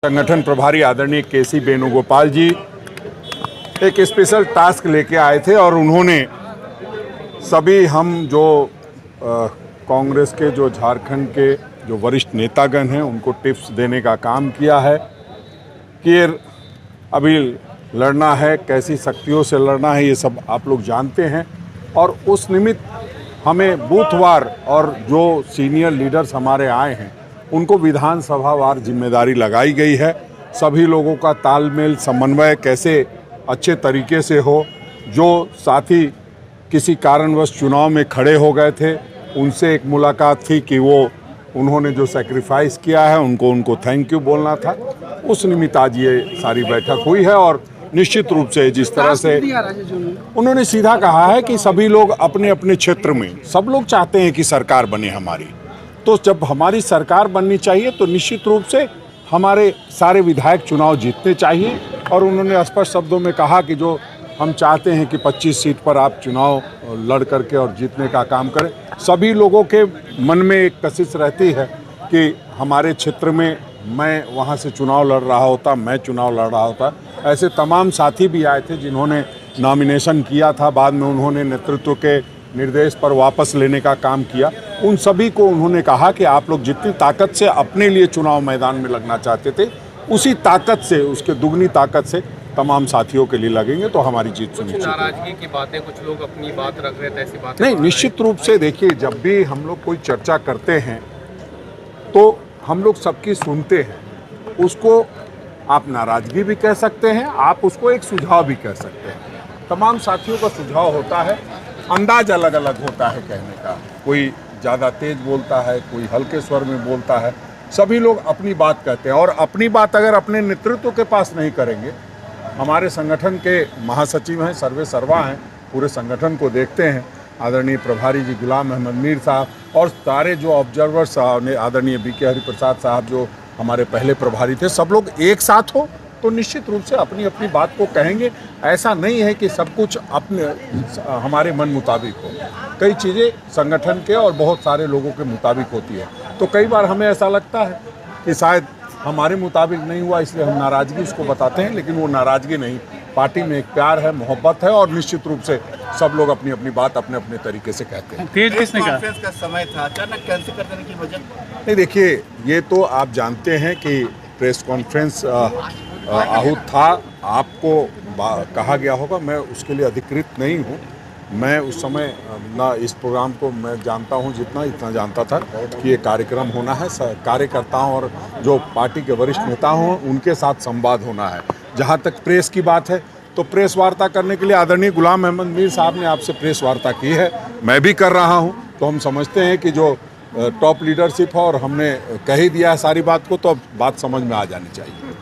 संगठन प्रभारी आदरणीय केसी वेणुगोपाल जी एक स्पेशल टास्क लेके आए थे और उन्होंने सभी हम जो कांग्रेस के जो झारखंड के जो वरिष्ठ नेतागण हैं उनको टिप्स देने का काम किया है कि अभी लड़ना है, कैसी शक्तियों से लड़ना है, ये सब आप लोग जानते हैं। और उस निमित्त हमें बूथवार और जो सीनियर लीडर्स हमारे आए हैं उनको विधानसभा वार जिम्मेदारी लगाई गई है। सभी लोगों का तालमेल समन्वय कैसे अच्छे तरीके से हो। जो साथी किसी कारणवश चुनाव में खड़े हो गए थे उनसे एक मुलाकात थी कि उन्होंने जो सेक्रीफाइस किया है उनको थैंक यू बोलना था। उस निमित्त आज ये सारी बैठक हुई है और निश्चित रूप से जिस तरह से उन्होंने सीधा कहा है कि सभी लोग अपने अपने क्षेत्र में सब लोग चाहते हैं कि सरकार बने हमारी, तो जब हमारी सरकार बननी चाहिए तो निश्चित रूप से हमारे सारे विधायक चुनाव जीतने चाहिए। और उन्होंने स्पष्ट शब्दों में कहा कि जो हम चाहते हैं कि 25 सीट पर आप चुनाव लड़ करके और जीतने का काम करें। सभी लोगों के मन में एक कशिश रहती है कि हमारे क्षेत्र में मैं वहाँ से चुनाव लड़ रहा होता, मैं चुनाव लड़ रहा होता। ऐसे तमाम साथी भी आए थे जिन्होंने नॉमिनेशन किया था, बाद में उन्होंने नेतृत्व के निर्देश पर वापस लेने का काम किया। उन सभी को उन्होंने कहा कि आप लोग जितनी ताकत से अपने लिए चुनाव मैदान में लगना चाहते थे उसी ताकत से, उसके दुगनी ताकत से तमाम साथियों के लिए लगेंगे तो हमारी जीत सुनिश्चित है। नाराजगी की बातें कुछ लोग अपनी बात रख रहे थे, ऐसी बात नहीं, निश्चित रूप से देखिए, जब भी हम लोग कोई चर्चा करते हैं तो हम लोग सबकी सुनते हैं। उसको आप नाराजगी भी कह सकते हैं, आप उसको एक सुझाव भी कह सकते हैं। तमाम साथियों का सुझाव होता है, अंदाज अलग अलग होता है कहने का। कोई ज़्यादा तेज बोलता है, कोई हल्के स्वर में बोलता है। सभी लोग अपनी बात कहते हैं और अपनी बात अगर अपने नेतृत्व के पास नहीं करेंगे, हमारे संगठन के महासचिव हैं, सर्वे सर्वा हैं, पूरे संगठन को देखते हैं, आदरणीय प्रभारी जी गुलाम अहमद मीर साहब और सारे जो ऑब्जर्वर्स आदरणीय बीके हरिप्रसाद साहब जो हमारे पहले प्रभारी थे, सब लोग एक साथ हो तो निश्चित रूप से अपनी अपनी बात को कहेंगे। ऐसा नहीं है कि सब कुछ अपने हमारे मन मुताबिक हो। कई चीज़ें संगठन के और बहुत सारे लोगों के मुताबिक होती है, तो कई बार हमें ऐसा लगता है कि शायद हमारे मुताबिक नहीं हुआ इसलिए हम नाराज़गी उसको बताते हैं, लेकिन वो नाराज़गी नहीं, पार्टी में एक प्यार है, मोहब्बत है और निश्चित रूप से सब लोग अपनी अपनी बात अपने अपने तरीके से कहते हैं। तेज किसने कहा? कॉन्फ्रेंस का समय था, अचानक कैंसिल कर देने की वजह? नहीं, देखिए, ये तो आप जानते हैं कि प्रेस कॉन्फ्रेंस आहूत था, आपको कहा गया होगा, मैं उसके लिए अधिकृत नहीं हूँ। मैं उस समय ना इस प्रोग्राम को मैं जानता हूँ इतना जानता था कि ये कार्यक्रम होना है, कार्यकर्ताओं और जो पार्टी के वरिष्ठ नेता हों उनके साथ संवाद होना है। जहाँ तक प्रेस की बात है तो प्रेस वार्ता करने के लिए आदरणीय गुलाम अहमद मीर साहब ने आपसे प्रेस वार्ता की है, मैं भी कर रहा हूँ। तो हम समझते हैं कि जो टॉप लीडरशिप है और हमने कह ही दिया है सारी बात को, तो अब बात समझ में आ जानी चाहिए।